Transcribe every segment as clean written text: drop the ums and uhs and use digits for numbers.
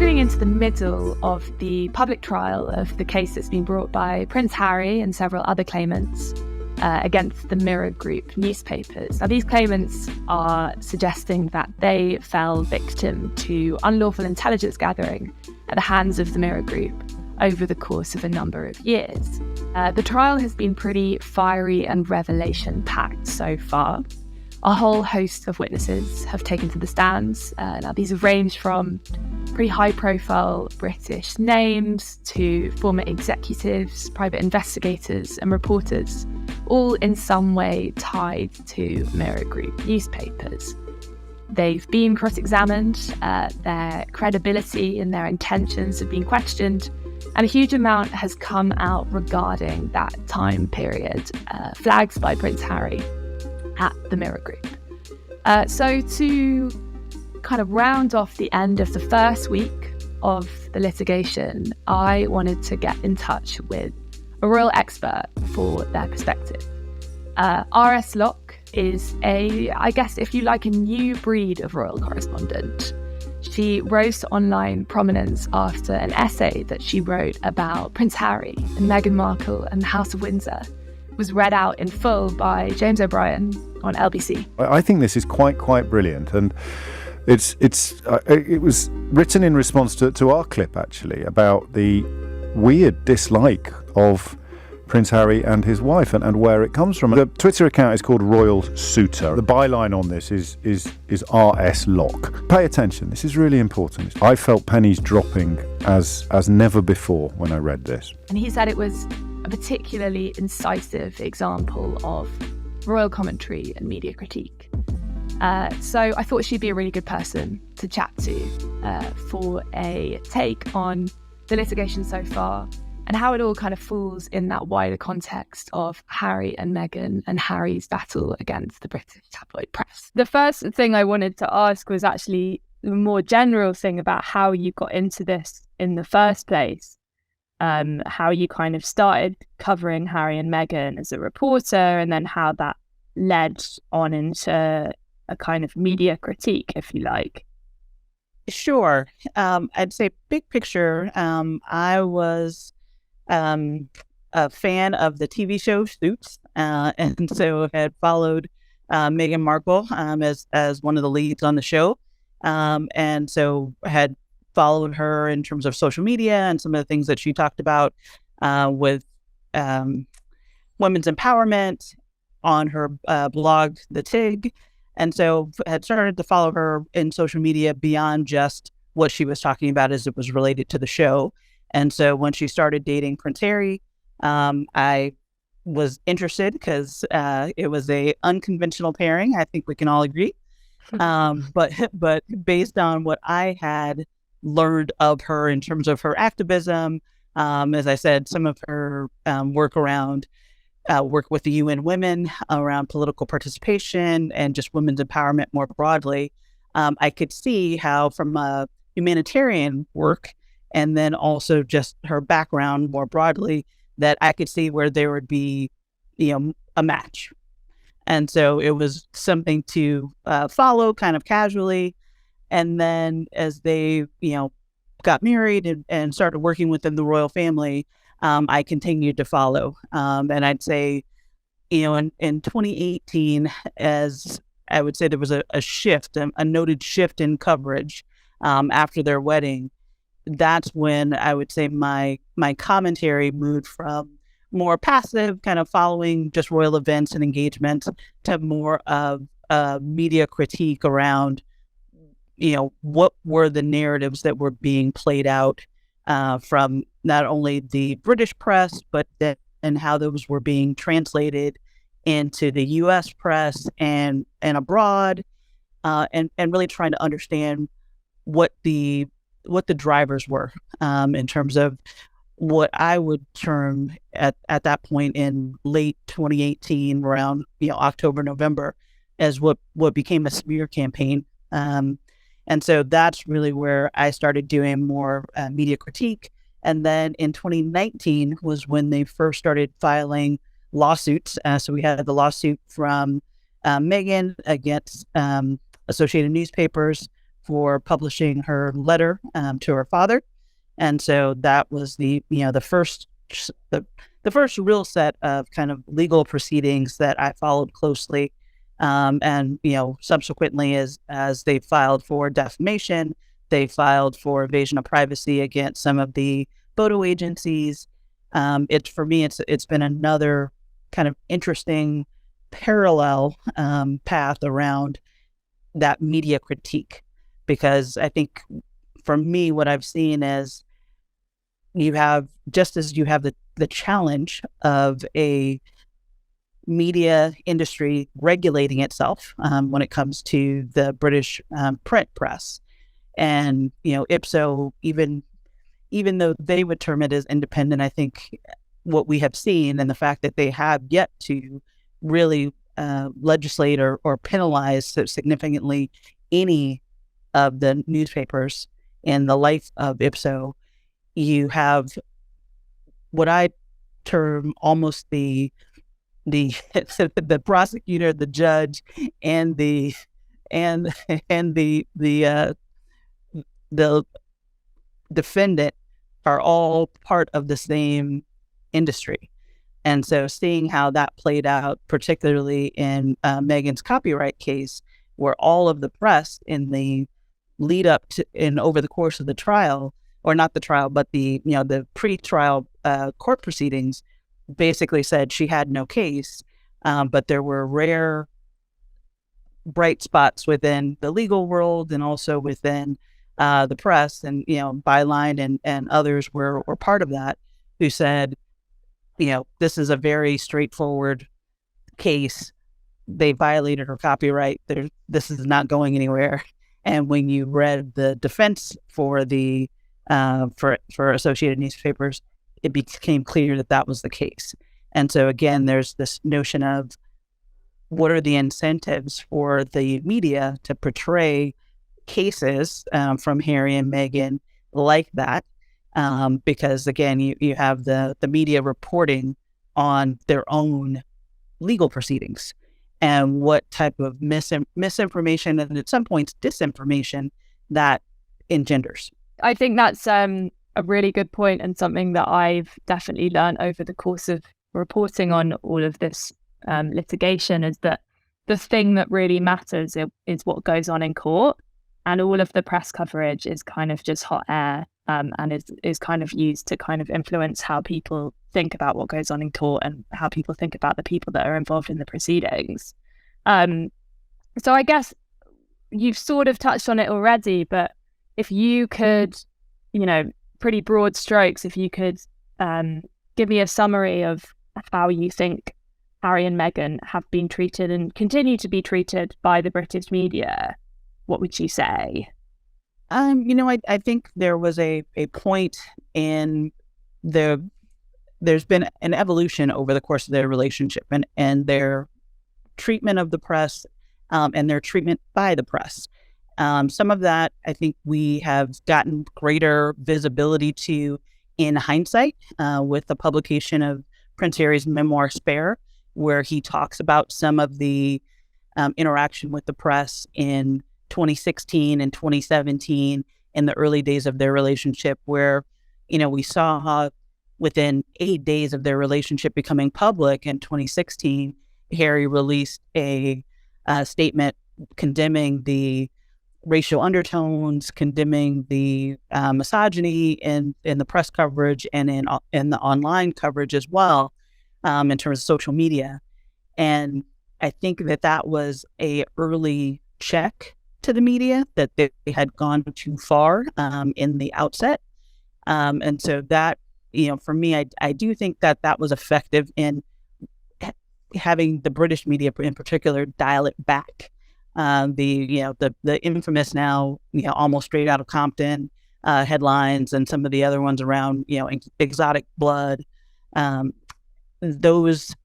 getting into the middle of the public trial of the case that's been brought by Prince Harry and several other claimants against the Mirror Group newspapers. Now, these claimants are suggesting that they fell victim to unlawful intelligence gathering at the hands of the Mirror Group over the course of a number of years. The trial has been pretty fiery and revelation-packed so far. A whole host of witnesses have taken to the stands. Now, these have ranged from pretty high-profile British names to former executives, private investigators and reporters, all in some way tied to Mirror Group newspapers. They've been cross-examined, their credibility and their intentions have been questioned, and a huge amount has come out regarding that time period, flagged by Prince Harry at the Mirror Group. So to kind of round off the end of the first week of the litigation, I wanted to get in touch with a royal expert for their perspective. R.S. Locke is I guess if you like, a new breed of royal correspondent. She rose to online prominence after an essay that she wrote about Prince Harry and Meghan Markle and the House of Windsor was read out in full by James O'Brien on LBC. I think this is quite brilliant, and it was written in response to our clip, actually, about the weird dislike of Prince Harry and his wife and where it comes from. The Twitter account is called Royal Suitor. The byline on this is R.S. Locke. Pay attention, this is really important. I felt pennies dropping as never before when I read this. And he said it was a particularly incisive example of royal commentary and media critique. So I thought she'd be a really good person to chat to for a take on the litigation so far and how it all kind of falls in that wider context of Harry and Meghan and Harry's battle against the British tabloid press. The first thing I wanted to ask was actually the more general thing about how you got into this in the first place. How you kind of started covering Harry and Meghan as a reporter, and then how that led on into a kind of media critique, if you like. Sure. I'd say big picture, I was a fan of the TV show Suits, and so had followed Meghan Markle as one of the leads on the show, and so had followed her in terms of social media and some of the things that she talked about with women's empowerment on her blog, The Tig. And so had started to follow her in social media beyond just what she was talking about as it was related to the show. And so when she started dating Prince Harry, I was interested because it was a unconventional pairing. I think we can all agree. But based on what I had learned of her in terms of her activism, as I said, some of her work around work with the UN Women around political participation and just women's empowerment more broadly, I could see how from a humanitarian work and then also just her background more broadly, that I could see where there would be, a match. And so it was something to follow kind of casually. And then as they, got married and started working within the royal family, I continued to follow. And I'd say, in 2018, as I would say, there was a shift, a noted shift in coverage after their wedding. That's when I would say my commentary moved from more passive, kind of following just royal events and engagement, to more of media critique around, what were the narratives that were being played out from not only the British press, but and how those were being translated into the U.S. press and abroad, and really trying to understand what the drivers were in terms of what I would term at that point in late 2018, around October, November, as what became a smear campaign. And so that's really where I started doing more media critique. And then in 2019 was when they first started filing lawsuits. So we had the lawsuit from Meghan against Associated Newspapers for publishing her letter to her father. And so that was the first real set of kind of legal proceedings that I followed closely. And subsequently, as they filed for defamation, they filed for invasion of privacy against some of the photo agencies. It's been another kind of interesting parallel path around that media critique, because I think for me, what I've seen is just as you have the challenge of a media industry regulating itself when it comes to the British print press, and ipso, even though they would term it as independent, I think what we have seen and the fact that they have yet to really legislate or penalize so significantly any of the newspapers in the life of ipso, you have what I term almost the prosecutor, the judge, and the defendant are all part of the same industry. And so seeing how that played out, particularly in Meghan's copyright case, where all of the press in the lead up to and over the course of the trial, or not the trial, but the pre-trial court proceedings, basically said she had no case, but there were rare bright spots within the legal world and also within the press, and Byline and others were part of that, who said, this is a very straightforward case. They violated her copyright. This is not going anywhere. And when you read the defense for the for Associated Newspapers, it became clear that that was the case. And so again, there's this notion of what are the incentives for the media to portray cases from Harry and Meghan like that, because again, you have the media reporting on their own legal proceedings and what type of misinformation and at some points disinformation that engenders. I think that's a really good point, and something that I've definitely learned over the course of reporting on all of this litigation is that the thing that really matters is what goes on in court, and all of the press coverage is kind of just hot air, and is kind of used to kind of influence how people think about what goes on in court and how people think about the people that are involved in the proceedings. So I guess you've sort of touched on it already, but if you could, pretty broad strokes, if you could give me a summary of how you think Harry and Meghan have been treated and continue to be treated by the British media, what would you say? I think there was a point in there's been an evolution over the course of their relationship and their treatment of the press and their treatment by the press. Some of that, I think we have gotten greater visibility to in hindsight with the publication of Prince Harry's memoir, Spare, where he talks about some of the interaction with the press in 2016 and 2017 in the early days of their relationship, where, we saw how within 8 days of their relationship becoming public in 2016, Harry released a statement condemning the racial undertones, condemning the misogyny in the press coverage and in the online coverage as well, in terms of social media. And I think that was a early check to the media that they had gone too far in the outset. And so that, for me, I do think that was effective in having the British media in particular dial it back. The infamous now, almost straight out of Compton headlines and some of the other ones around, exotic blood. Those,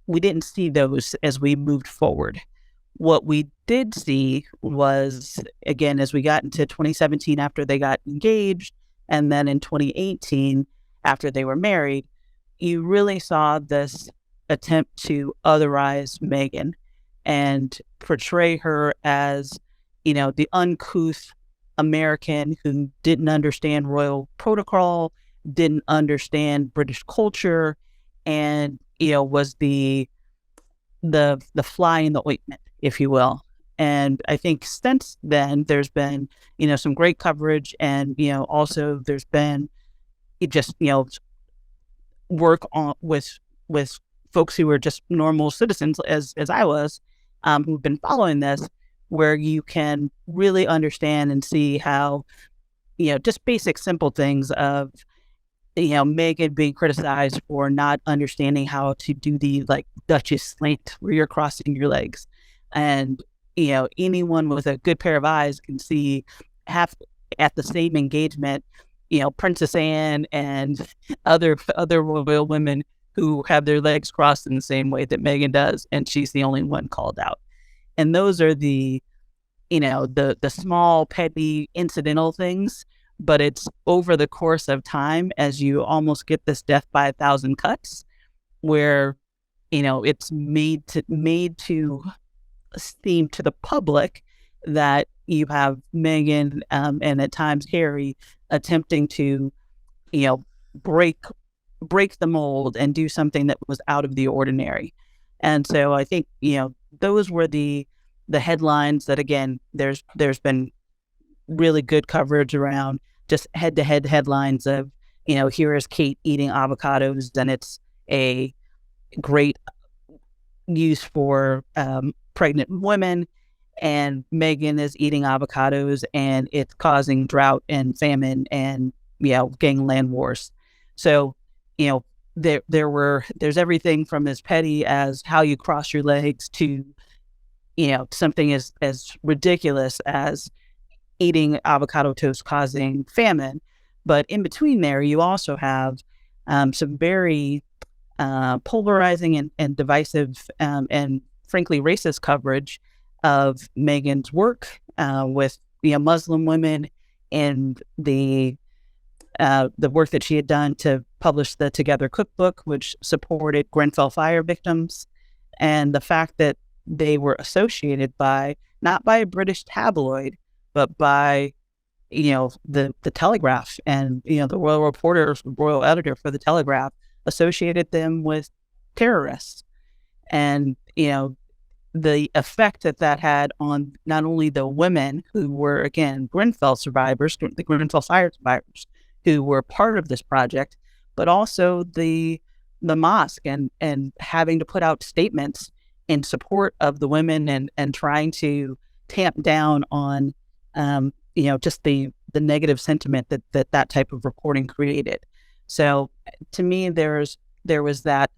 we didn't see those as we moved forward. What we did see was, again, as we got into 2017 after they got engaged, and then in 2018 after they were married, you really saw this attempt to otherize Meghan and portray her as, the uncouth American who didn't understand royal protocol, didn't understand British culture, and was the fly in the ointment, if you will. And I think since then there's been some great coverage, and also there's been just work on with folks who are just normal citizens as I was, who've been following this, where you can really understand and see how just basic simple things of Meghan being criticized for not understanding how to do the Duchess slant where you're crossing your legs, and anyone with a good pair of eyes can see half at the same engagement Princess Anne and other royal women who have their legs crossed in the same way that Meghan does, and she's the only one called out. And those are the the small, petty, incidental things, but it's over the course of time as you almost get this death by 1,000 cuts, where it's made to seem to the public that you have Meghan and at times Harry attempting to break the mold and do something that was out of the ordinary. And so I think those were the headlines that, again, there's been really good coverage around, just head-to-head headlines of here is Kate eating avocados, and it's a great use for pregnant women, and Meghan is eating avocados and it's causing drought and famine and gangland wars. So there's everything from as petty as how you cross your legs to something as ridiculous as eating avocado toast causing famine. But in between there, you also have some very polarizing and divisive and frankly racist coverage of Meghan's work with Muslim women, and the work that she had done to publish the Together cookbook, which supported Grenfell fire victims, and the fact that they were associated not by a British tabloid, but by the Telegraph, and the royal editor for the Telegraph associated them with terrorists. And the effect that had on not only the women who were, again, Grenfell survivors, the Grenfell fire survivors who were part of this project, but also the mosque and having to put out statements in support of the women and trying to tamp down on just the negative sentiment that type of reporting created. So to me, there was that,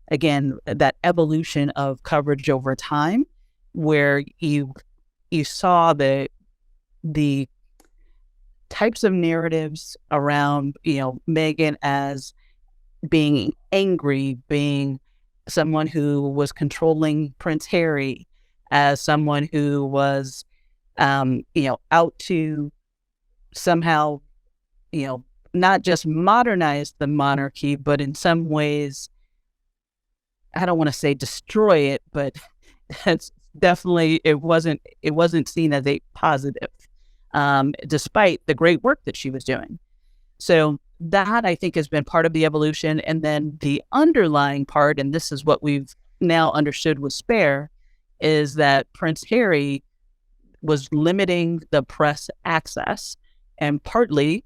again, that evolution of coverage over time, where you saw the types of narratives around Meghan as being angry, being someone who was controlling Prince Harry, as someone who was out to somehow not just modernize the monarchy, but in some ways, I don't want to say destroy it, but it's definitely, it wasn't seen as a positive, despite the great work that she was doing. So that, I think, has been part of the evolution. And then the underlying part, and this is what we've now understood with Spare, is that Prince Harry was limiting the press access, and partly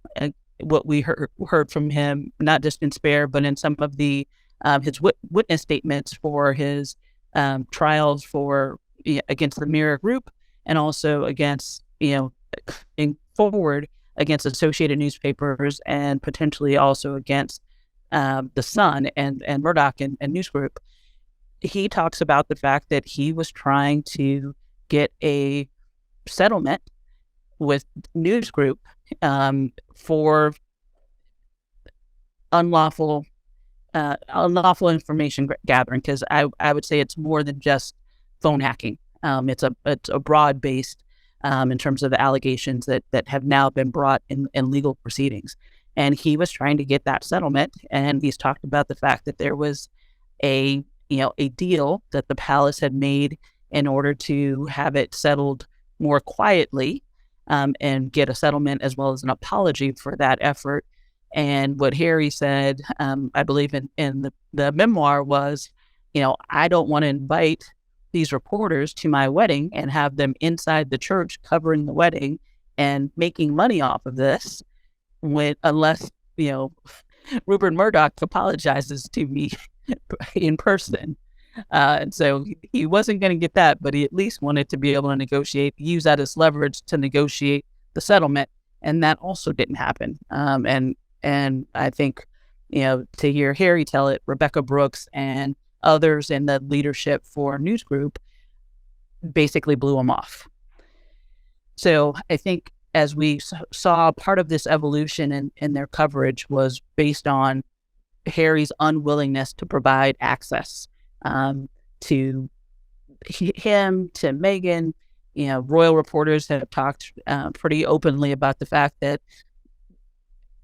what we heard from him, not just in Spare, but in some of the his witness statements for his trials against the Mirror Group, and also against forward against Associated Newspapers, and potentially also against the Sun and Murdoch and News Group. He talks about the fact that he was trying to get a settlement with News Group for unlawful information gathering, because I would say it's more than just phone hacking. It's a broad based in terms of the allegations that have now been brought in legal proceedings. And he was trying to get that settlement, and he's talked about the fact that there was a deal that the palace had made in order to have it settled more quietly and get a settlement as well as an apology for that effort. And what Harry said, I believe in the memoir was, I don't want to invite these reporters to my wedding and have them inside the church covering the wedding and making money off of this unless, Rupert Murdoch apologizes to me in person. And so he wasn't going to get that, but he at least wanted to be able to use that as leverage to negotiate the settlement. And that also didn't happen. And I think, to hear Harry tell it, Rebecca Brooks and others in the leadership for News Group basically blew him off. So I think as we saw, part of this evolution in their coverage was based on Harry's unwillingness to provide access to him, to Meghan. Royal reporters have talked pretty openly about the fact that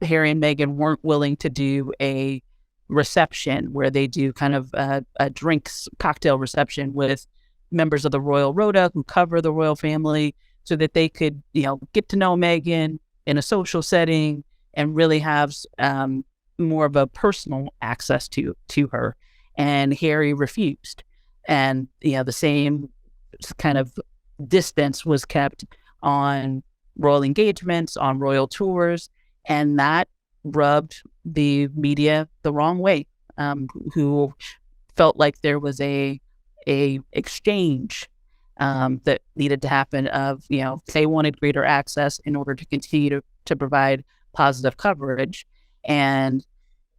Harry and Meghan weren't willing to do a reception where they do kind of a cocktail reception with members of the Royal Rota who cover the royal family, so that they could, get to know Meghan in a social setting and really have more of a personal access to her. And Harry refused. And, the same kind of distance was kept on royal engagements, on royal tours, and that rubbed the media the wrong way, who felt like there was a exchange that needed to happen of, they wanted greater access in order to continue to provide positive coverage. And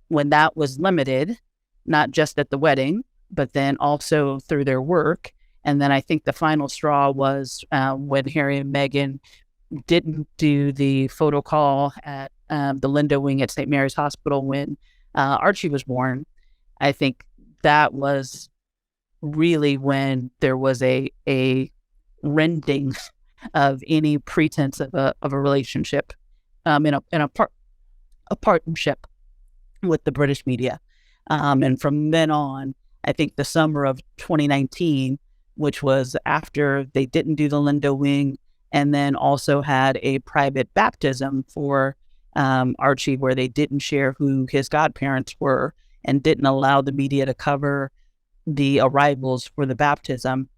when that was limited, not just at the wedding, but then also through their work. And then I think the final straw was when Harry and Meghan didn't do the photo call at the Linda Wing at St. Mary's Hospital when Archie was born. I think that was really when there was a rending of any pretense of a relationship in a partnership with the British media. And from then on, I think the summer of 2019, which was after they didn't do the Linda Wing, and then also had a private baptism for Archie, where they didn't share who his godparents were and didn't allow the media to cover the arrivals for the baptism.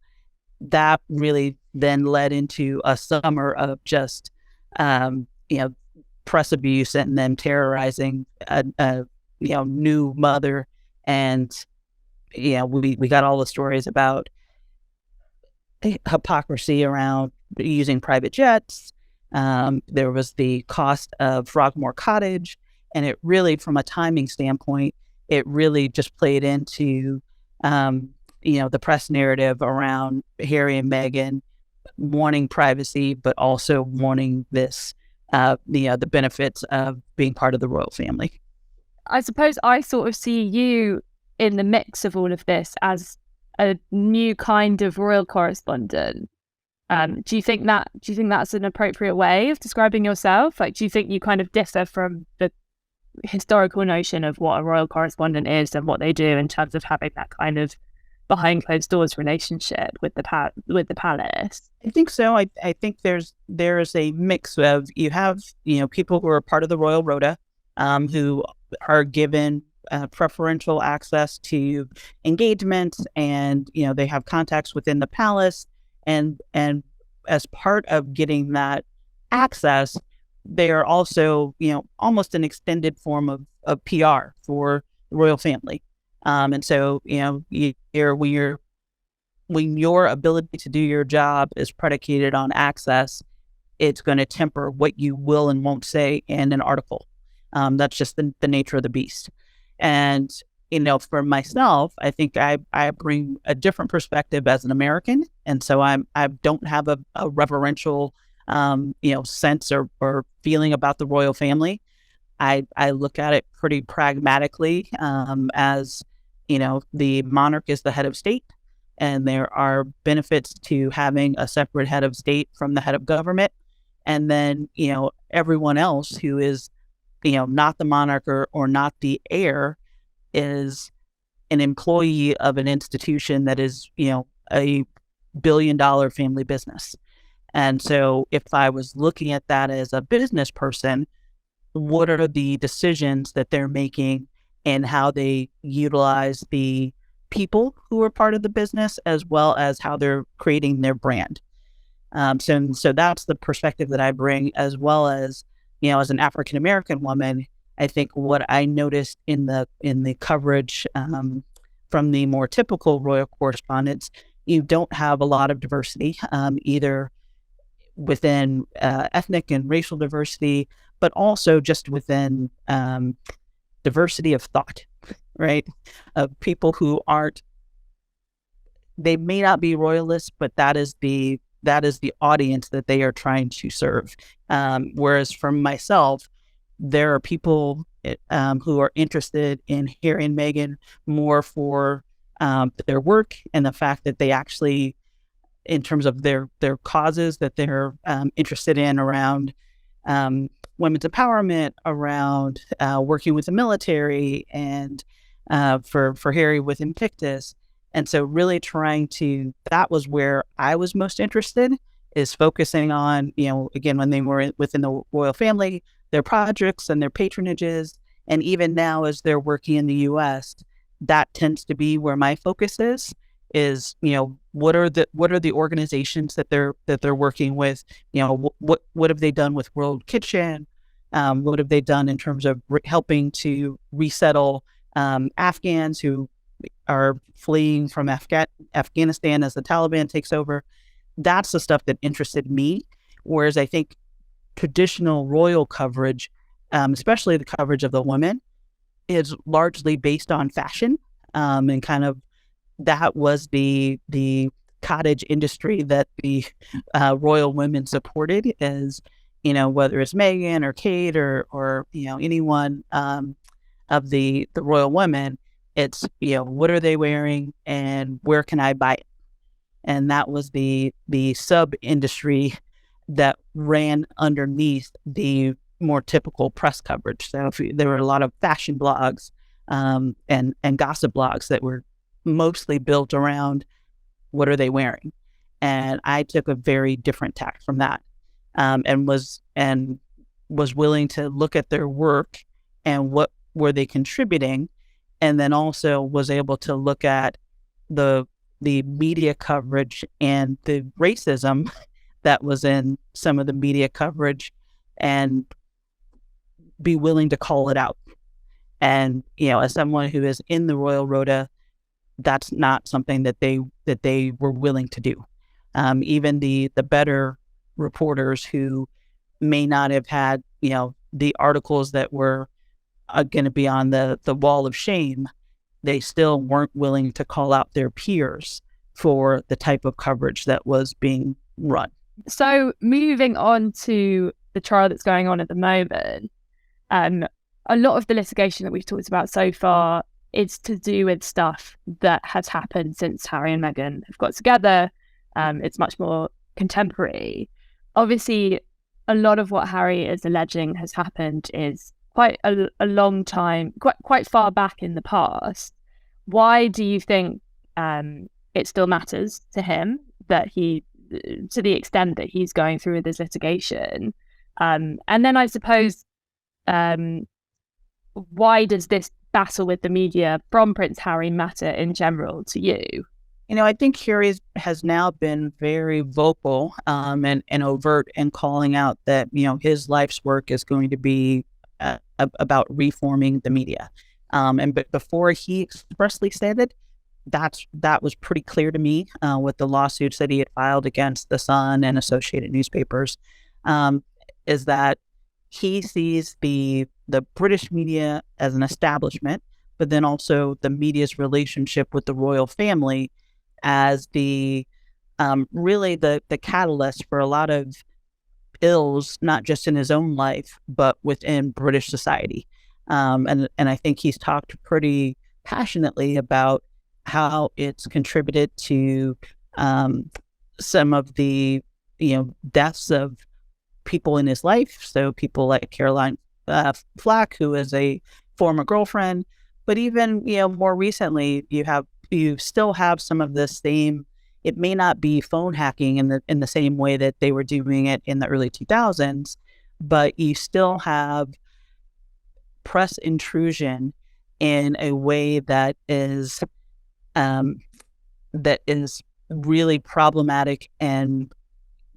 That really then led into a summer of just, press abuse and then terrorizing a new mother. And, we got all the stories about hypocrisy around using private jets. There was the cost of Frogmore Cottage. And it really, from a timing standpoint, it really just played into the press narrative around Harry and Meghan wanting privacy, but also wanting this, the benefits of being part of the royal family. I suppose I sort of see you in the mix of all of this as a new kind of royal correspondent. Do you think that's an appropriate way of describing yourself? Like, do you think you kind of differ from the historical notion of what a royal correspondent is and what they do in terms of having that kind of behind closed doors relationship with the palace? I think so. I think there's a mix of, you have people who are part of the Royal Rota, who are given preferential access to engagements, and they have contacts within the palace, and as part of getting that access, they are also almost an extended form of PR for the royal family. And so, when your ability to do your job is predicated on access, it's going to temper what you will and won't say in an article. That's just the nature of the beast. And, for myself, I think I bring a different perspective as an American. And so I don't have a reverential, sense or feeling about the royal family. I look at it pretty pragmatically, as, the monarch is the head of state, and there are benefits to having a separate head of state from the head of government. And then, everyone else who is, not the monarch or not the heir is an employee of an institution that is, a $1 billion family business. And so if I was looking at that as a business person, what are the decisions that they're making and how they utilize the people who are part of the business, as well as how they're creating their brand. So that's the perspective that I bring, as well as, as an African American woman. I think what I noticed in the coverage from the more typical royal correspondents, you don't have a lot of diversity, either within ethnic and racial diversity, but also just within diversity of thought, right? Of people who they may not be royalists, but that is the audience that they are trying to serve. Whereas for myself, there are people who are interested in Harry and Meghan more for their work and the fact that they actually, in terms of their causes that they're interested in around women's empowerment, around working with the military, and for Harry with Invictus. And so really that was where I was most interested, is focusing on, again, when they were within the royal family, their projects and their patronages. And even now, as they're working in the U.S., that tends to be where my focus is, what are the organizations that they're working with? What have they done with World Kitchen? What have they done in terms of helping to resettle Afghans who are fleeing from Afghanistan as the Taliban takes over? That's the stuff that interested me. Whereas I think traditional royal coverage, especially the coverage of the women, is largely based on fashion, and kind of that was the cottage industry that the royal women supported, as whether it's Meghan or Kate or anyone of the royal women. It's what are they wearing and where can I buy it? And that was the sub industry that ran underneath the more typical press coverage. So there were a lot of fashion blogs and gossip blogs that were mostly built around what are they wearing. And I took a very different tack from that, and was willing to look at their work and what were they contributing, and then also was able to look at the media coverage and the racism that was in some of the media coverage, and be willing to call it out. And as someone who is in the Royal Rota, that's not something that they were willing to do. Even the better reporters who may not have had the articles that were going to be on the wall of shame, they still weren't willing to call out their peers for the type of coverage that was being run. So moving on to the trial that's going on at the moment, a lot of the litigation that we've talked about so far is to do with stuff that has happened since Harry and Meghan have got together. It's much more contemporary. Obviously, a lot of what Harry is alleging has happened is quite a long time, quite far back in the past. Why do you think it still matters to him that to the extent that he's going through with his litigation? And then I suppose, why does this battle with the media from Prince Harry matter in general to you? I think Harry has now been very vocal and overt in calling out that, his life's work is going to be about reforming the media. But before he expressly stated, that was pretty clear to me with the lawsuits that he had filed against The Sun and Associated Newspapers, is that he sees the British media as an establishment, but then also the media's relationship with the royal family as the really the catalyst for a lot of ills, not just in his own life, but within British society. And I think he's talked pretty passionately about how it's contributed to some of the deaths of people in his life. So people like Caroline Flack, who is a former girlfriend, but even more recently, you still have some of the same it may not be phone hacking in the same way that they were doing it in the early 2000s, but you still have press intrusion in a way that is really problematic and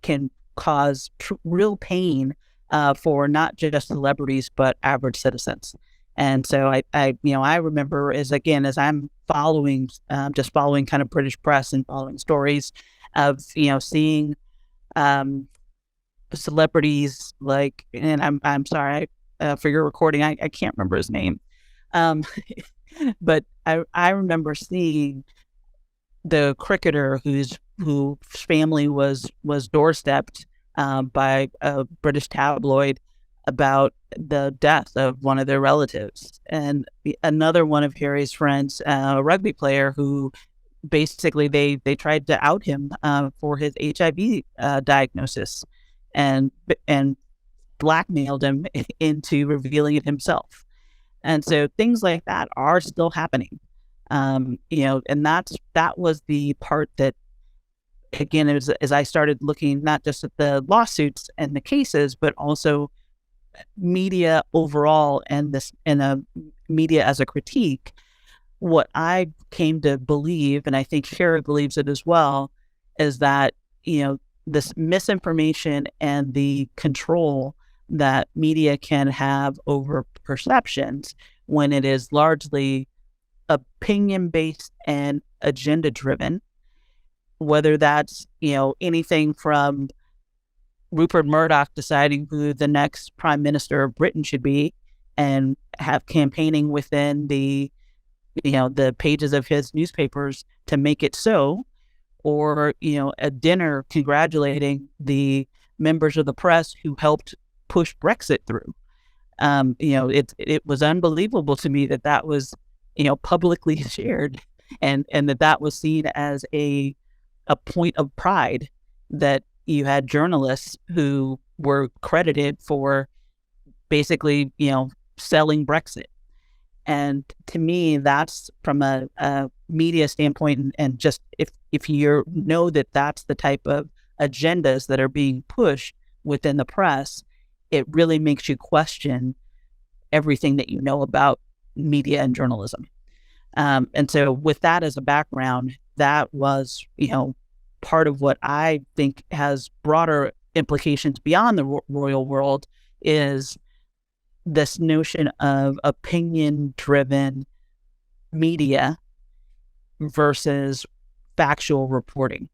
can cause real pain for not just celebrities but average citizens. And so I remember as I'm following kind of British press and following stories of seeing celebrities like, and I'm sorry for your recording, I can't remember his name, but I remember seeing the cricketer whose family was doorstepped by a British tabloid about the death of one of their relatives, and another one of Harry's friends, a rugby player, who basically they tried to out him for his HIV diagnosis, and blackmailed him into revealing it himself. And so things like that are still happening. And that was the part that, again, as I started looking not just at the lawsuits and the cases, but also media overall and media as a critique, what I came to believe, and I think Sherry believes it as well, is that, this misinformation and the control that media can have over perceptions when it is largely opinion-based and agenda-driven, whether that's, anything from Rupert Murdoch deciding who the next prime minister of Britain should be and have campaigning within the pages of his newspapers to make it so, or, a dinner congratulating the members of the press who helped push Brexit through. It was unbelievable to me that was, publicly shared, and that was seen as a point of pride, that you had journalists who were credited for basically, selling Brexit. And to me, that's from a media standpoint, and just if you know that that's the type of agendas that are being pushed within the press, it really makes you question everything that you know about media and journalism. And so with that as a background, that was, part of what I think has broader implications beyond the royal world, is this notion of opinion-driven media versus factual reporting,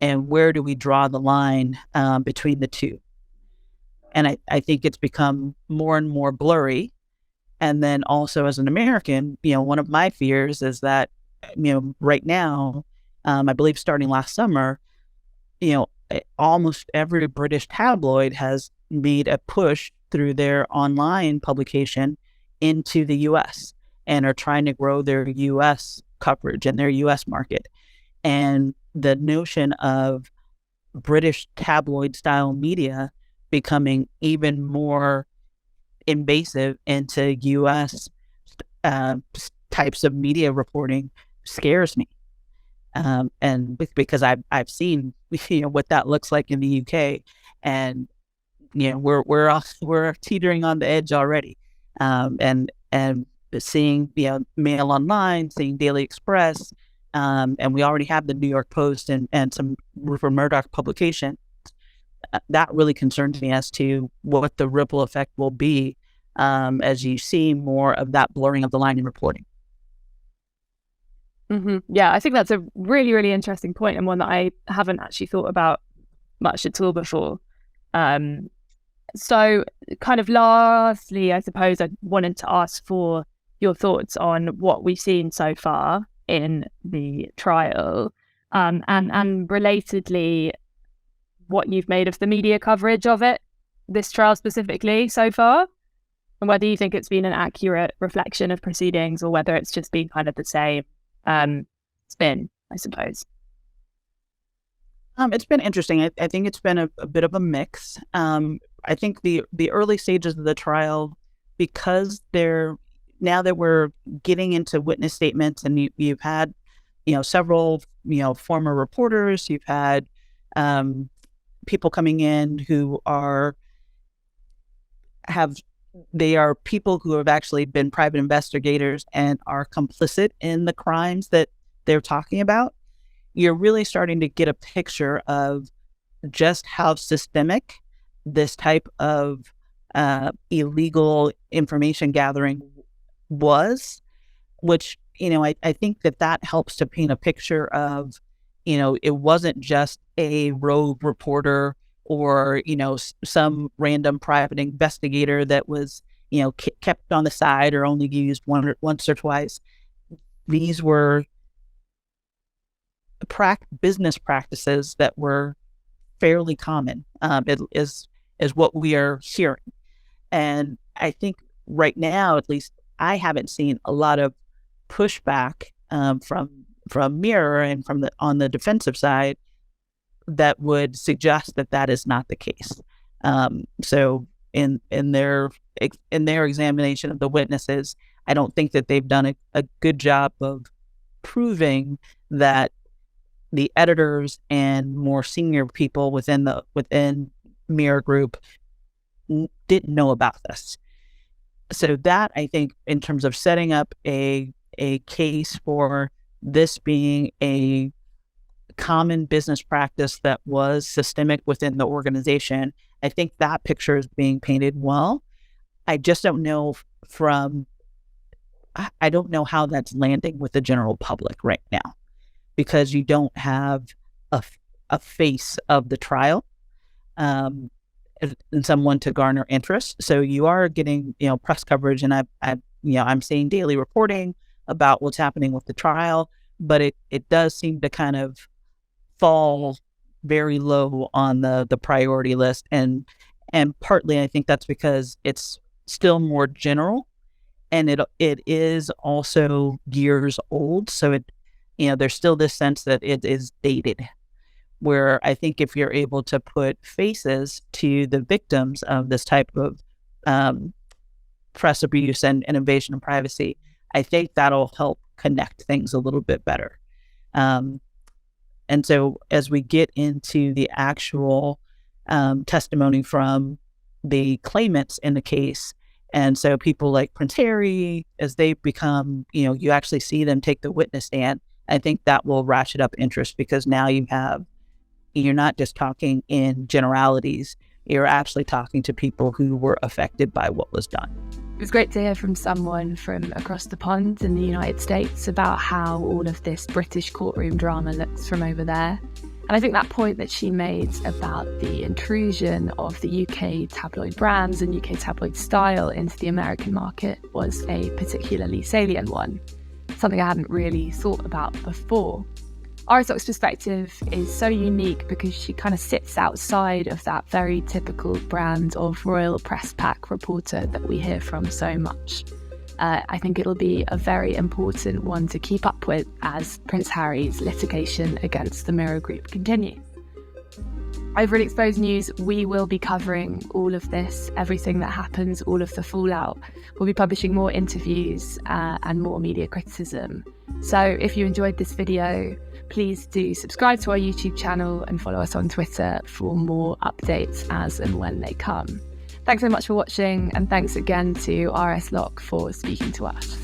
and where do we draw the line between the two. And I think it's become more and more blurry. And then also, as an American, one of my fears is that, right now, I believe starting last summer, almost every British tabloid has made a push through their online publication into the U.S. and are trying to grow their U.S. coverage and their U.S. market. And the notion of British tabloid style media becoming even more invasive into U.S. Types of media reporting scares me. And because I've seen what that looks like in the UK, and we're teetering on the edge already, and seeing Mail Online, seeing Daily Express, and we already have the New York Post and some Rupert Murdoch publication. That really concerns me as to what the ripple effect will be as you see more of that blurring of the line in reporting. Mm-hmm. Yeah, I think that's a really, really interesting point, and one that I haven't actually thought about much at all before. So kind of lastly, I suppose I wanted to ask for your thoughts on what we've seen so far in the trial, and relatedly, what you've made of the media coverage of it, this trial specifically so far, and whether you think it's been an accurate reflection of proceedings or whether it's just been kind of the same spin, I suppose. It's been interesting. I think it's been a bit of a mix. I think the early stages of the trial, because now that we're getting into witness statements, and you've had several former reporters, you've had people coming in who are people who have actually been private investigators and are complicit in the crimes that they're talking about. You're really starting to get a picture of just how systemic this type of illegal information gathering was, which, I think that helps to paint a picture of, it wasn't just a rogue reporter or, some random private investigator that was, kept on the side or only used once or twice. These were business practices that were fairly common, is what we are hearing. And I think right now, at least, I haven't seen a lot of pushback from Mirror and on the defensive side that would suggest that is not the case. So in their examination of the witnesses, I don't think that they've done a good job of proving that the editors and more senior people within Mirror Group didn't know about this. So that, I think, in terms of setting up a case for this being a common business practice that was systemic within the organization, I think that picture is being painted well. I just don't know I don't know how that's landing with the general public right now, because you don't have a face of the trial and someone to garner interest. So you are getting, press coverage, and I'm seeing daily reporting about what's happening with the trial, but it does seem to kind of fall very low on the priority list, and partly I think that's because it's still more general, and it is also years old. So there's still this sense that it is dated, where I think if you're able to put faces to the victims of this type of press abuse and invasion of privacy, I think that'll help connect things a little bit better. And so as we get into the actual testimony from the claimants in the case, and so people like Prince Harry, as they become, you actually see them take the witness stand, I think that will ratchet up interest, because now you're not just talking in generalities, you're actually talking to people who were affected by what was done. It was great to hear from someone from across the pond in the United States about how all of this British courtroom drama looks from over there. And I think that point that she made about the intrusion of the UK tabloid brands and UK tabloid style into the American market was a particularly salient one, something I hadn't really thought about before. R.S. Locke's perspective is so unique because she kind of sits outside of that very typical brand of royal press pack reporter that we hear from so much. I think it'll be a very important one to keep up with as Prince Harry's litigation against the Mirror Group continues. Over at Exposed News, we will be covering all of this, everything that happens, all of the fallout. We'll be publishing more interviews and more media criticism. So if you enjoyed this video, please do subscribe to our YouTube channel and follow us on Twitter for more updates as and when they come. Thanks so much for watching, and thanks again to R.S. Locke for speaking to us.